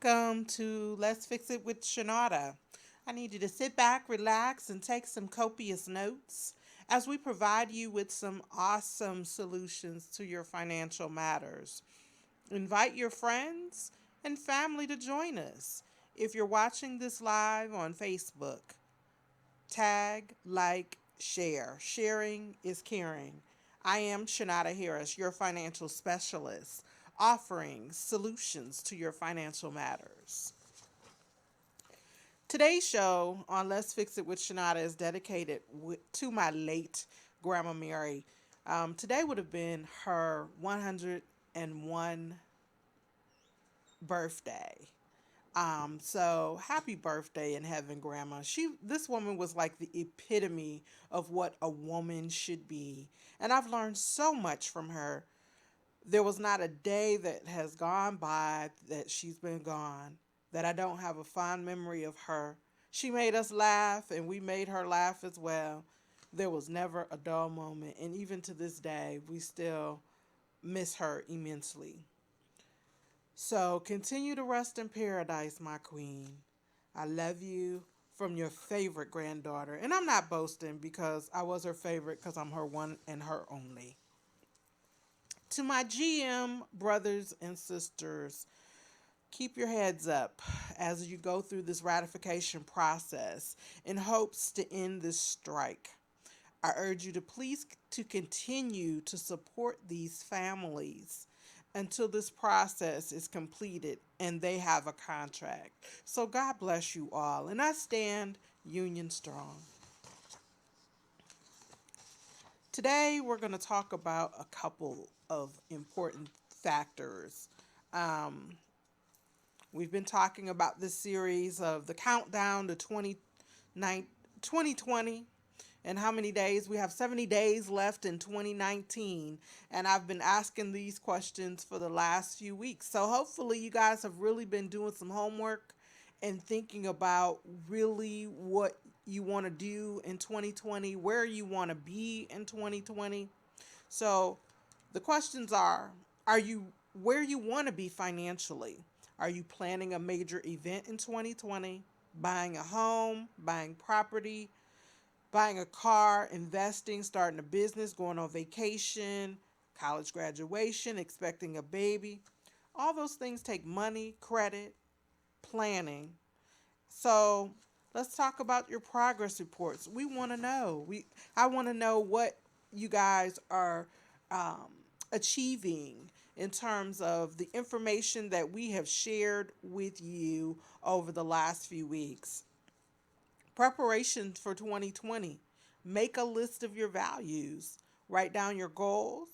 Welcome to Let's Fix It with Shanada. I need you to sit back, relax, and take some copious notes as we provide you with some awesome solutions to your financial matters. Invite your friends and family to join us. If you're watching this live on Facebook, tag, like, share. Sharing is caring. I am Shanada Harris, your financial specialist, offering solutions to your financial matters. Today's show on Let's Fix It with Shanada is dedicated to my late Grandma Mary. Today would have been her 101 birthday. So happy birthday in heaven, Grandma. This woman was like the epitome of what a woman should be. And I've learned so much from her. There was not a day that has gone by that she's been gone that I don't have a fond memory of her. She made us laugh and we made her laugh as well. There was never a dull moment. And even to this day, we still miss her immensely. So continue to rest in paradise, my queen. I love you from your favorite granddaughter. And I'm not boasting because I was her favorite because I'm her one and her only. To my GM brothers and sisters, keep your heads up as you go through this ratification process in hopes to end this strike. I urge you to please to continue to support these families until this process is completed and they have a contract. So God bless you all, and I stand union strong. Today we're going to talk about a couple of important factors. Um, we've been talking about this series of the countdown to 2020 and how many days. We have 70 days left in 2019, and I've been asking these questions for the last few weeks. So hopefully you guys have really been doing some homework and thinking about really what you want to do in 2020, where you want to be in 2020. So the questions are you where you want to be financially? Are you planning a major event in 2020? Buying a home, buying property, buying a car, investing, starting a business, going on vacation, college graduation, expecting a baby. All those things take money, credit, planning. So let's talk about your progress reports. We want to know. I want to know what you guys are um, achieving in terms of the information that we have shared with you over the last few weeks. Preparation for 2020. Make a list of your values. Write down your goals.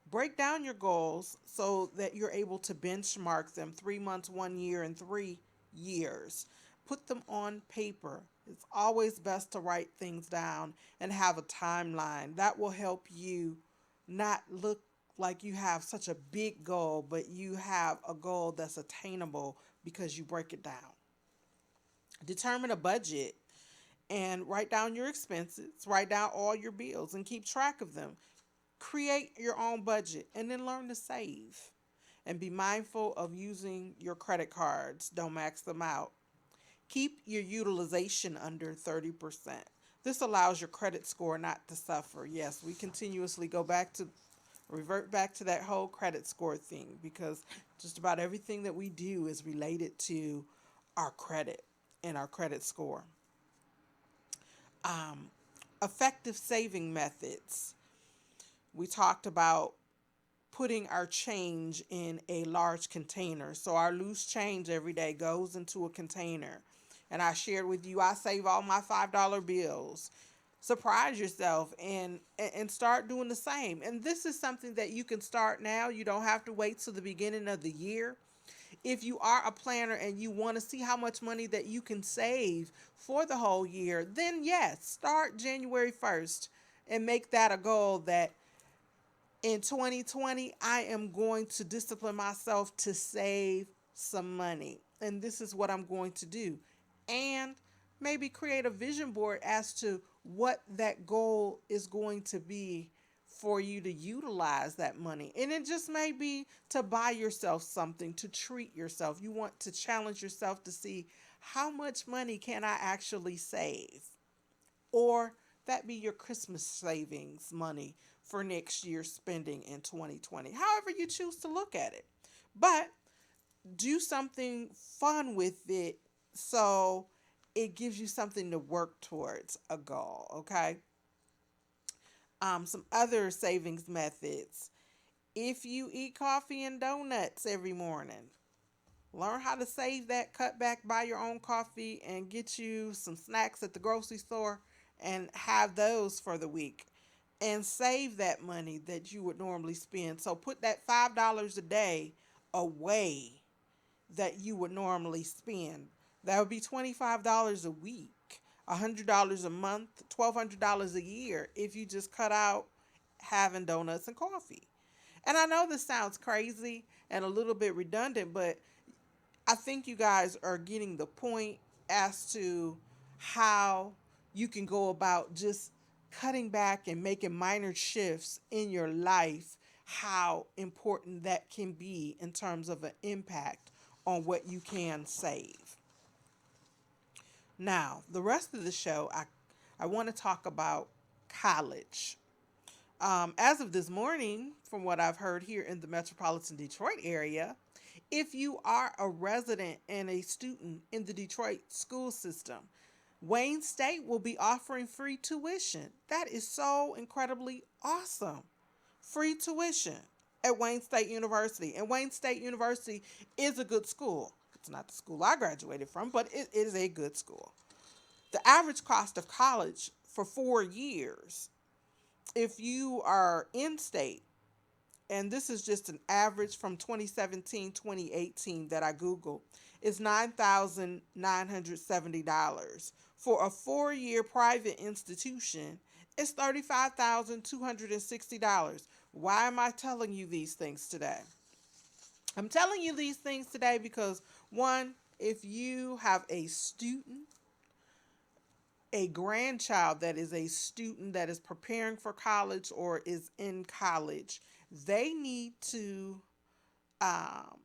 Break down your goals so that you're able to benchmark them 3 months, 1 year, and 3 years. Put them on paper. It's always best to write things down and have a timeline. That will help you not look like you have such a big goal, but you have a goal that's attainable because you break it down. Determine a budget and write down your expenses, write down all your bills and keep track of them. Create your own budget and then learn to save. And be mindful of using your credit cards. Don't max them out. Keep your utilization under 30%. This allows your credit score not to suffer. Yes, we continuously revert back to that whole credit score thing because just about everything that we do is related to our credit and our credit score. um, Effective saving methods. We talked about putting our change in a large container. So our loose change every day goes into a container. And I shared with you, I save all my $5 bills. Surprise yourself and start doing the same. And this is something that you can start now. You don't have to wait till the beginning of the year. If you are a planner and you want to see how much money that you can save for the whole year, then yes, start January 1st and make that a goal that in 2020, I am going to discipline myself to save some money. And this is what I'm going to do. And maybe create a vision board as to what that goal is going to be for you to utilize that money. And it just may be to buy yourself something, to treat yourself. You want to challenge yourself to see how much money can I actually save? Or that be your Christmas savings money for next year's spending in 2020. However you choose to look at it. But do something fun with it so it gives you something to work towards a goal, okay? Some other savings methods. If you eat coffee and donuts every morning, learn how to save that, cut back, buy your own coffee, and get you some snacks at the grocery store and have those for the week. And save that money that you would normally spend. So put that $5 a day away that you would normally spend. That would be $25 a week, $100 a month, $1,200 a year if you just cut out having donuts and coffee. And I know this sounds crazy and a little bit redundant, but I think you guys are getting the point as to how you can go about just cutting back and making minor shifts in your life, how important that can be in terms of an impact on what you can save. Now, the rest of the show, I want to talk about college. As of this morning, from what I've heard here in the metropolitan Detroit area, if you are a resident and a student in the Detroit school system, Wayne State will be offering free tuition. That is so incredibly awesome. Free tuition at Wayne State University. And Wayne State University is a good school. It's not the school I graduated from, but it is a good school. The average cost of college for 4 years, if you are in state, and this is just an average from 2017, 2018 that I Googled, is $9,970. For a 4-year private institution, it's $35,260. Why am I telling you these things today? I'm telling you these things today because, one, if you have a student, a grandchild that is a student that is preparing for college or is in college, they need to um,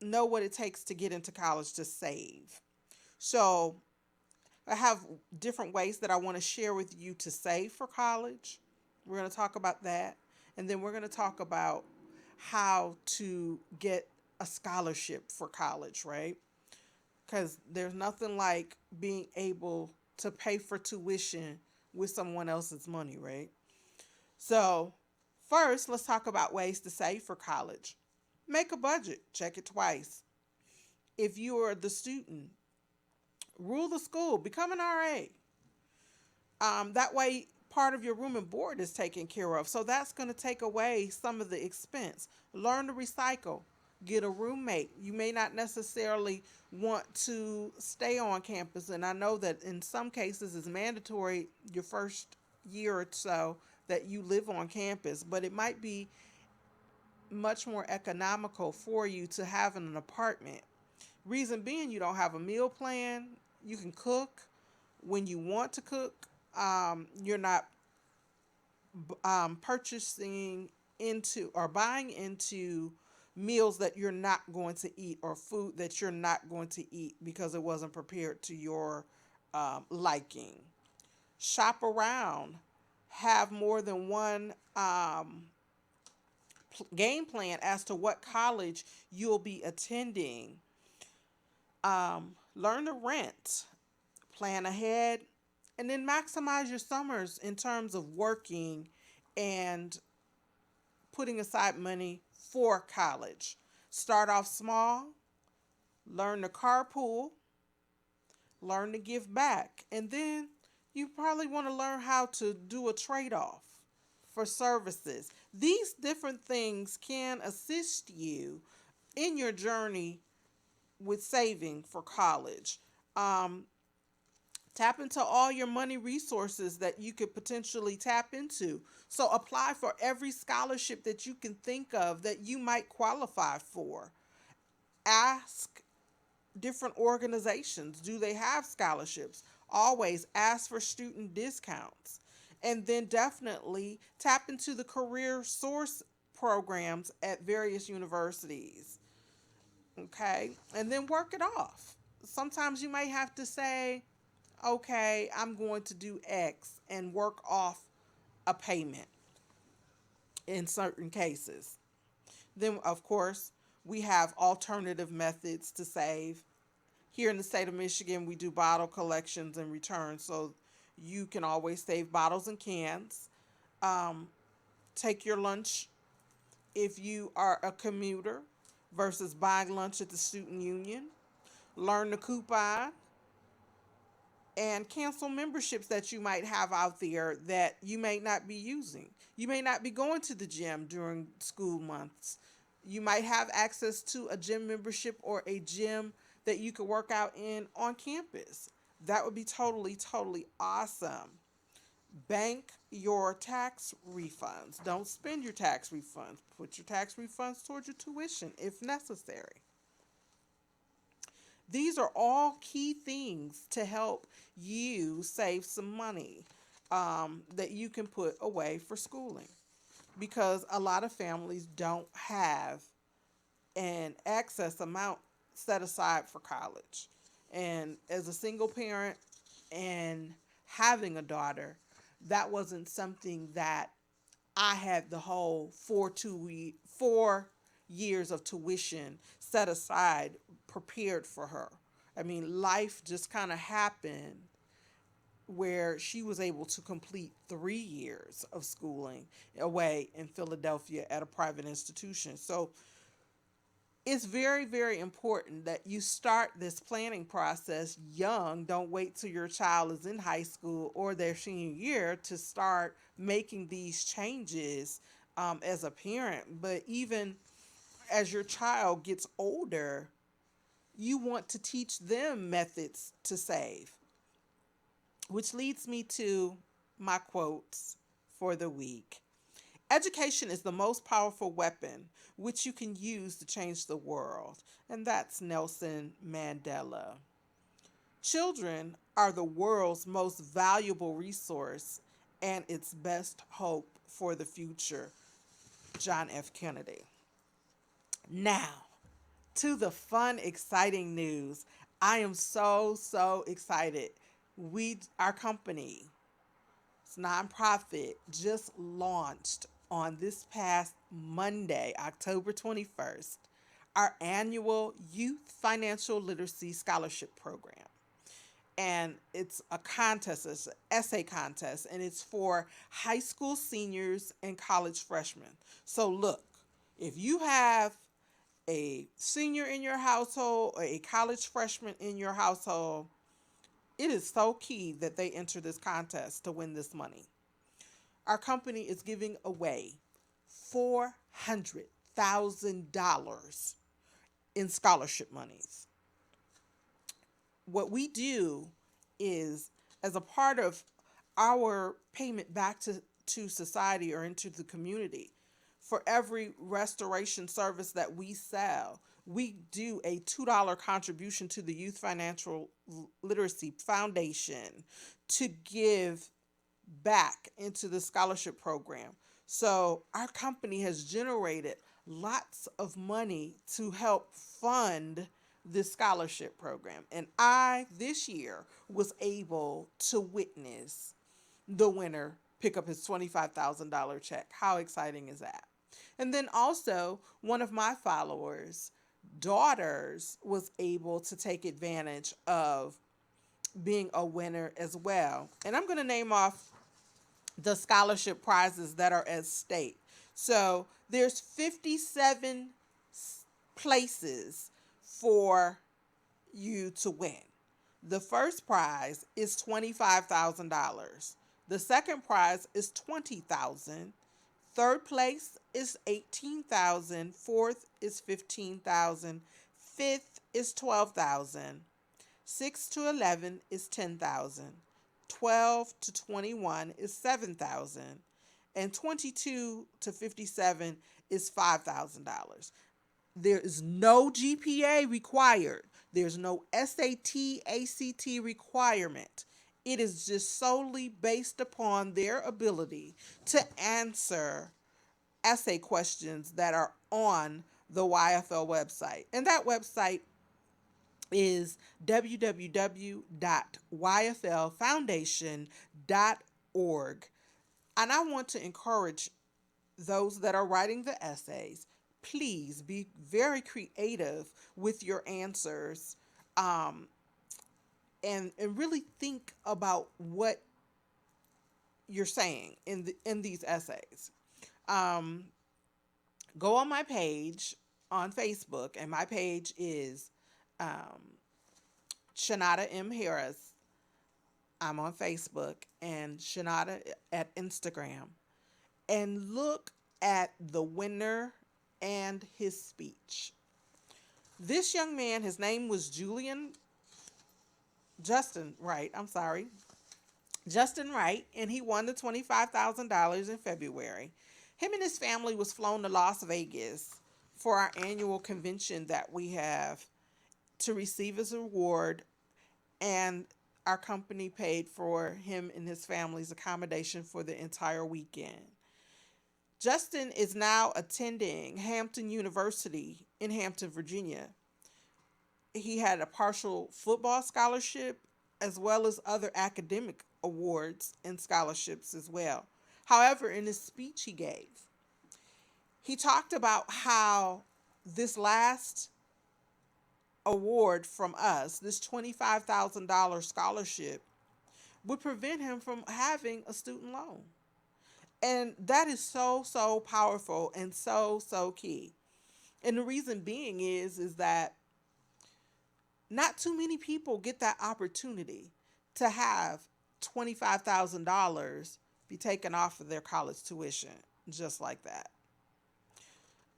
know what it takes to get into college to save. So I have different ways that I want to share with you to save for college. We're going to talk about that. And then we're going to talk about how to get a scholarship for college, right? Because there's nothing like being able to pay for tuition with someone else's money, right? So, first, let's talk about ways to save for college. Make a budget, check it twice. If you are the student, rule the school, become an RA. That way, part of your room and board is taken care of. So, that's going to take away some of the expense. Learn to recycle. Get a roommate. You may not necessarily want to stay on campus, and I know that in some cases it's mandatory your first year or so that you live on campus, but it might be much more economical for you to have in an apartment. Reason being, you don't have a meal plan. You can cook when you want to cook. You're not purchasing into or buying into meals that you're not going to eat or food that you're not going to eat because it wasn't prepared to your liking. Shop around. Have more than one game plan as to what college you'll be attending. Learn to rent. Plan ahead. And then maximize your summers in terms of working and putting aside money for college. Start off small, learn to carpool, learn to give back, and then you probably want to learn how to do a trade off for services. These different things can assist you in your journey with saving for college. Um, Tap into all your money resources that you could potentially tap into. So apply for every scholarship that you can think of that you might qualify for. Ask different organizations, do they have scholarships? Always ask for student discounts. And then definitely tap into the career source programs at various universities. Okay. And then work it off. Sometimes you may have to say, okay, I'm going to do X and work off a payment in certain cases. Then, of course, we have alternative methods to save. Here in the state of Michigan, we do bottle collections and returns, so you can always save bottles and cans. Um, Take your lunch if you are a commuter versus buying lunch at the student union. Learn the coupon and cancel memberships that you might have out there that you may not be using. You may not be going to the gym during school months. You might have access to a gym membership or a gym that you could work out in on campus. That would be totally, totally awesome. Bank your tax refunds. Don't spend your tax refunds. Put your tax refunds towards your tuition if necessary. These are all key things to help you save some money that you can put away for schooling, because a lot of families don't have an excess amount set aside for college. And as a single parent and having a daughter, that wasn't something that I had the whole 4 years of tuition set aside, prepared for her. I mean, life just kind of happened where she was able to complete 3 years of schooling away in Philadelphia at a private institution. So it's very, very important that you start this planning process young. Don't wait till your child is in high school or their senior year to start making these changes as a parent. But even as your child gets older, you want to teach them methods to save, which leads me to my quotes for the week. Education is the most powerful weapon which you can use to change the world. And that's Nelson Mandela. Children are the world's most valuable resource and its best hope for the future. John F. Kennedy. Now, to the fun, exciting news. I am so, so excited. Our company, it's nonprofit, just launched on this past Monday, October 21st, our annual Youth Financial Literacy Scholarship Program. And it's a contest, it's an essay contest, and it's for high school seniors and college freshmen. So, look, if you have a senior in your household or a college freshman in your household, it is so key that they enter this contest to win this money. Our company is giving away $400,000 in scholarship monies. What we do is, as a part of our payment back to society or into the community, for every restoration service that we sell, we do a $2 contribution to the Youth Financial Literacy Foundation to give back into the scholarship program. So our company has generated lots of money to help fund this scholarship program. And I, this year, was able to witness the winner pick up his $25,000 check. How exciting is that? And then also, one of my followers' daughters was able to take advantage of being a winner as well. And I'm going to name off the scholarship prizes that are at stake. So there's 57 places for you to win. The first prize is $25,000. The second prize is $20,000. Third place is $18,000. Fourth is $15,000. Fifth is $12,000. 6 to 11 is $10,000. 12 to 21 is $7,000. And 22 to 57 is $5,000. There is no GPA required. There's no SAT, ACT requirement. It is just solely based upon their ability to answer essay questions that are on the YFL website. And that website is www.yflfoundation.org. And I want to encourage those that are writing the essays, please be very creative with your answers, um, and really think about what you're saying in these essays. Um, Go on my page on Facebook, and my page is um, Shanada M. Harris. I'm on Facebook, and Shanada at Instagram. And look at the winner and his speech. This young man, his name was Justin Wright. I'm sorry. Justin Wright, and he won the $25,000 in February. Him and his family was flown to Las Vegas for our annual convention that we have to receive his award, and our company paid for him and his family's accommodation for the entire weekend. Justin is now attending Hampton University in Hampton, Virginia. He had a partial football scholarship as well as other academic awards and scholarships as well. However, in his speech he gave, he talked about how this last award from us, this $25,000 scholarship, would prevent him from having a student loan. And that is so, so powerful and so, so key. And the reason being is that not too many people get that opportunity to have $25,000 be taken off of their college tuition just like that.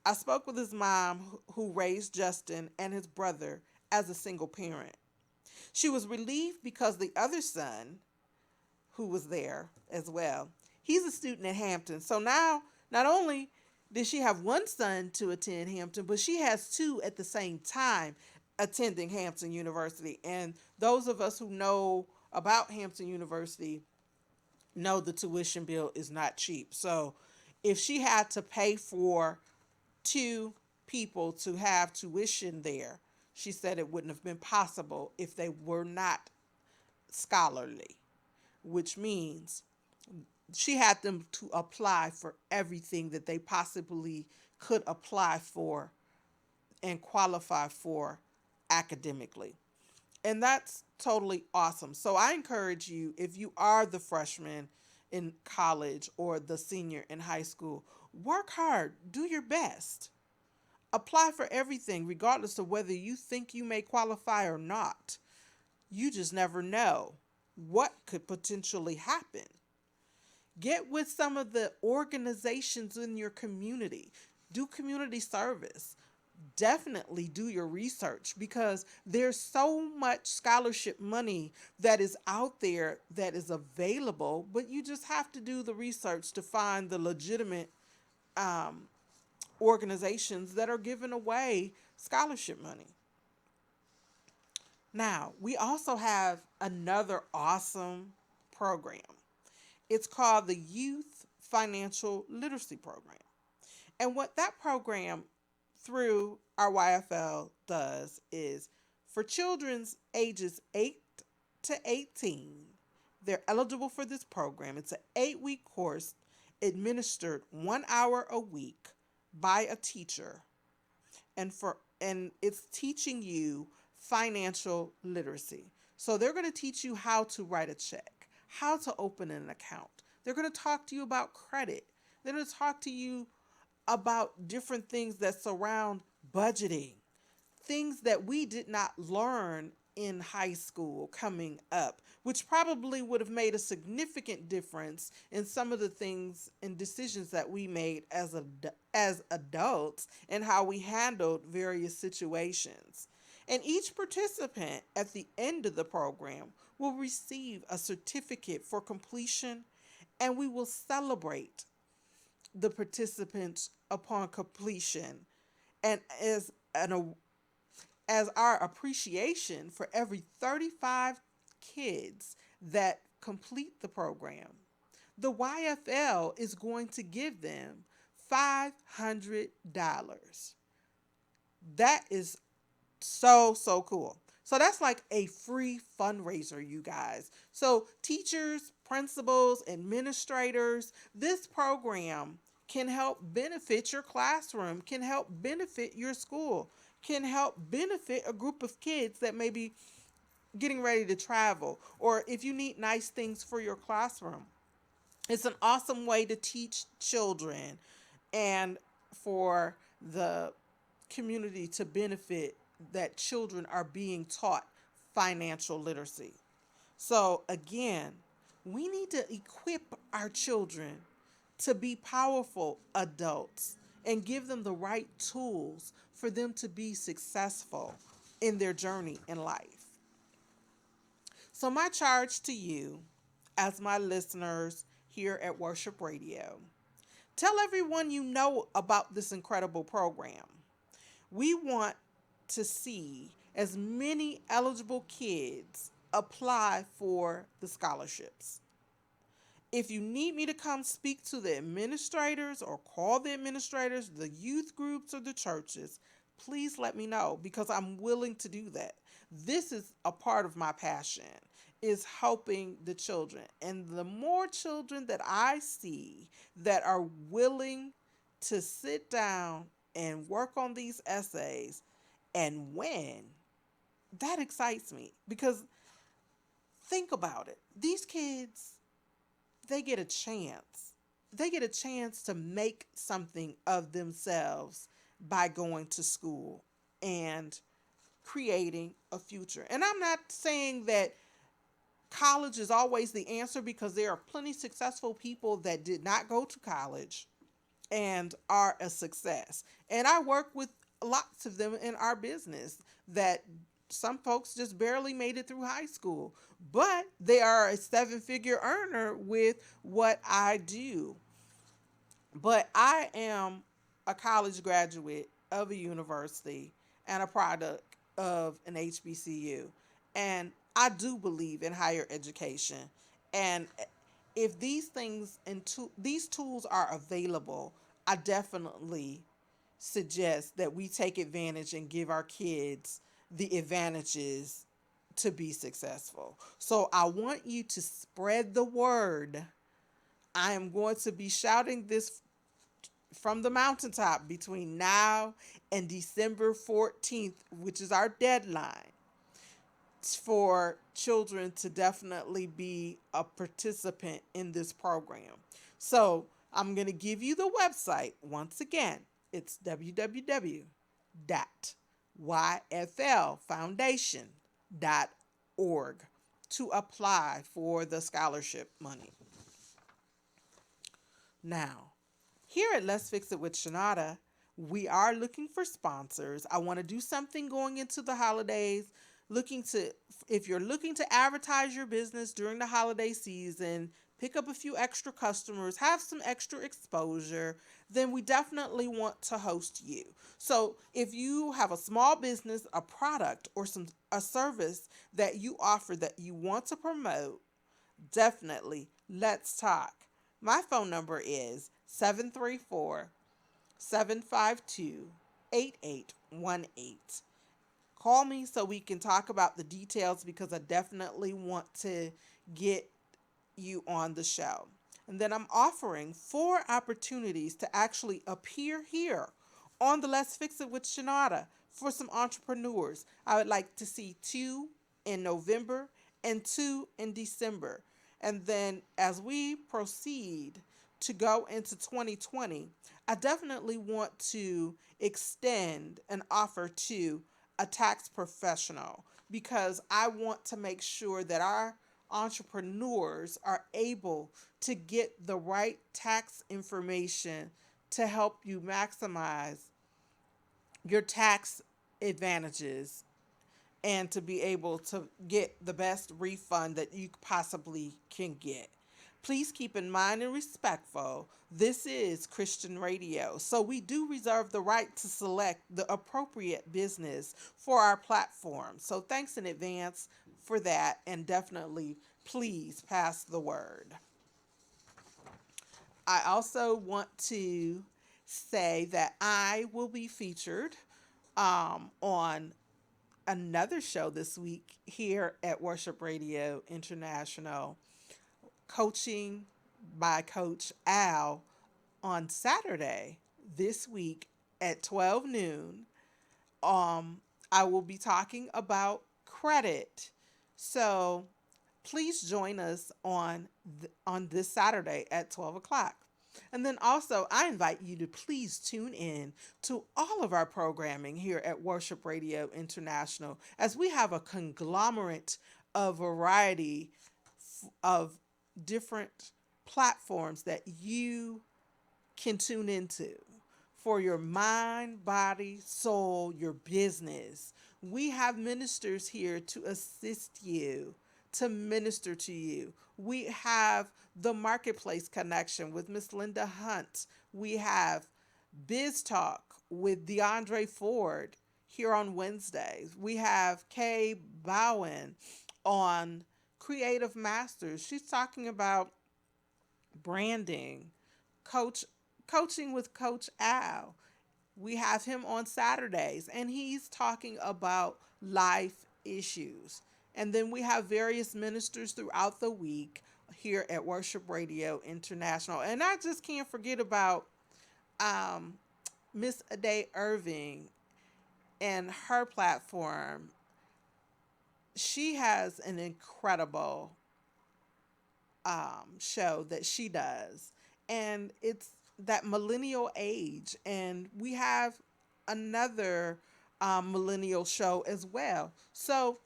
I spoke with his mom who raised Justin and his brother as a single parent. She was relieved because the other son, who was there as well, he's a student at Hampton. So now, not only did she have one son to attend Hampton, but she has two at the same time attending Hampton University. And those of us who know about Hampton University know the tuition bill is not cheap. So if she had to pay for two people to have tuition there, she said it wouldn't have been possible if they were not scholarly, which means she had them to apply for everything that they possibly could apply for and qualify for academically. And that's totally awesome. So I encourage you, if you are the freshman in college or the senior in high school, work hard, do your best. Apply for everything, regardless of whether you think you may qualify or not. You just never know what could potentially happen. Get with some of the organizations in your community. Do community service. Definitely do your research, because there's so much scholarship money that is out there that is available, but you just have to do the research to find the legitimate um, organizations that are giving away scholarship money. Now, we also have another awesome program. It's called the Youth Financial Literacy Program. And what that program through our YFL does is, for children's ages 8 to 18, they're eligible for this program. It's an 8-week course administered 1 hour a week by a teacher, and it's teaching you financial literacy. So they're going to teach you how to write a check, how to open an account. They're going to talk to you about credit. They're going to talk to you about different things that surround budgeting, things that we did not learn in high school coming up, which probably would have made a significant difference in some of the things and decisions that we made as adults and how we handled various situations. And each participant at the end of the program will receive a certificate for completion, and we will celebrate the participants upon completion, and as our appreciation for every 35 kids that complete the program, the YFL is going to give them $500. That is so, so cool. So that's like a free fundraiser, you guys. So, teachers, principals, administrators, this program can help benefit your classroom, can help benefit your school, can help benefit a group of kids that may be getting ready to travel, or if you need nice things for your classroom. It's an awesome way to teach children and for the community to benefit that children are being taught financial literacy. So, again, we need to equip our children to be powerful adults and give them the right tools for them to be successful in their journey in life. So, my charge to you, as my listeners here at Worship Radio, tell everyone you know about this incredible program. We want to see as many eligible kids apply for the scholarships. If you need me to come speak to the administrators or call the administrators, the youth groups, or the churches, please let me know because I'm willing to do that. This is a part of my passion is helping the children. And the more children that I see that are willing to sit down and work on these essays and win, that excites me because think about it. These kids, they get a chance. They get a chance to make something of themselves by going to school and creating a future. And I'm not saying that college is always the answer because there are plenty successful people that did not go to college and are a success. And I work with lots of them in our business that some folks just barely made it through high school, but they are a seven-figure earner with what I do. But I am a college graduate of a university and a product of an HBCU. And I do believe in higher education. And if these things and these tools are available, I definitely suggest that we take advantage and give our kids the advantages to be successful. So I want you to spread the word. I am going to be shouting this from the mountaintop between now and December 14th, which is our deadline for children to definitely be a participant in this program. So I'm going to give you the website once again. It's www.yflfoundation.org to apply for the scholarship money. Now, here at Let's Fix It with Shanada, we are looking for sponsors. I want to do something going into the holidays. If you're looking to advertise your business during the holiday season, pick up a few extra customers, have some extra exposure, then we definitely want to host you. So if you have a small business, a product, or a service that you offer that you want to promote, definitely let's talk. My phone number is 734-752-8818. Call me so we can talk about the details because I definitely want to get you on the show. And then I'm offering 4 opportunities to actually appear here on the Let's Fix It with Shanada for some entrepreneurs. I would like to see 2 in November and 2 in December. And then as we proceed to go into 2020, I definitely want to extend an offer to a tax professional because I want to make sure that our entrepreneurs are able to get the right tax information to help you maximize your tax advantages and to be able to get the best refund that you possibly can get. Please keep in mind and respectful, this is Christian radio, so we do reserve the right to select the appropriate business for our platform. So thanks in advance for that, and definitely please pass the word. I also want to say that I will be featured on another show this week here at Worship Radio International, Coaching by Coach Al, on Saturday this week at 12 noon. Um, I will be talking about credit. So please join us on this Saturday at 12 o'clock. And then also, I invite you to please tune in to all of our programming here at Worship Radio International, as we have a conglomerate of variety of different platforms that you can tune into for your mind, body, soul, your business. We have ministers here to assist you, to minister to you. We have the Marketplace Connection with Miss Linda Hunt. We have Biz Talk with DeAndre Ford here on Wednesdays. We have Kay Bowen on Creative Masters. She's talking about branding, coach coaching with Coach Al. We have him on Saturdays, and he's talking about life issues. And then we have various ministers throughout the week here at Worship Radio International. And I just can't forget about um, Miss Ade Irving and her platform. She has an incredible show that she does, and it's that millennial age. And we have another millennial show as well. So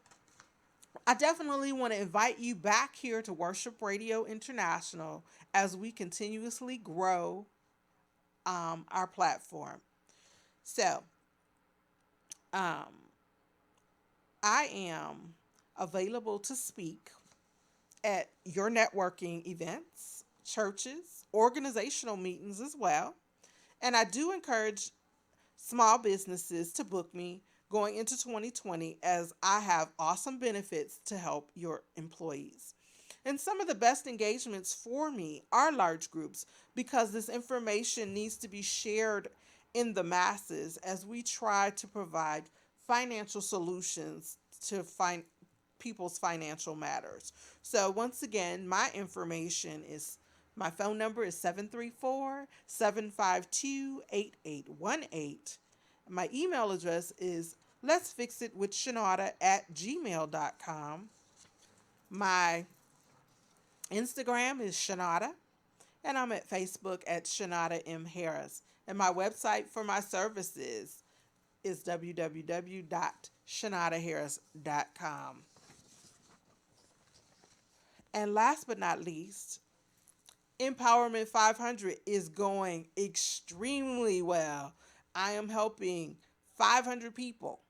I definitely want to invite you back here to Worship Radio International as we continuously grow our platform. So um, I am available to speak at your networking events, churches, organizational meetings as well. And I do encourage small businesses to book me going into 2020, as I have awesome benefits to help your employees. And some of the best engagements for me are large groups, because this information needs to be shared in the masses as we try to provide financial solutions to people's financial matters. So once again, my phone number is 734-752-8818. My email address is let's fix it with Shanada@gmail.com. My Instagram is Shanada, and I'm at Facebook at Shanada M. Harris. And my website for my services is www.shanadaharris.com. And last but not least, Empowerment 500 is going extremely well. I am helping 500 people.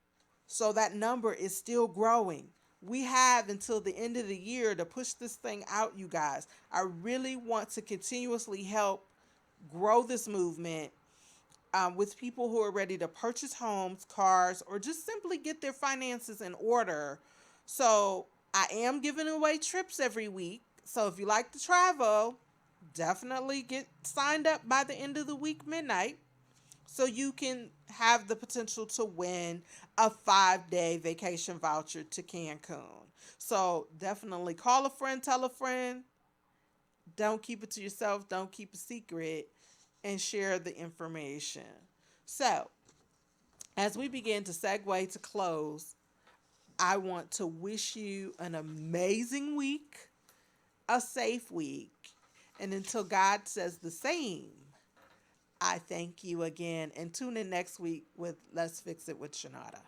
So that number is still growing. We have until the end of the year to push this thing out, you guys. I really want to continuously help grow this movement with people who are ready to purchase homes, cars, or just simply get their finances in order. So I am giving away trips every week. So if you like to travel, definitely get signed up by the end of the week midnight, so you can have the potential to win a 5-day vacation voucher to Cancun. So definitely call a friend, tell a friend. Don't keep it to yourself. Don't keep a secret, and share the information. So as we begin to segue to close, I want to wish you an amazing week, a safe week. And until God says the same, I thank you again. And tune in next week with Let's Fix It with Shanada.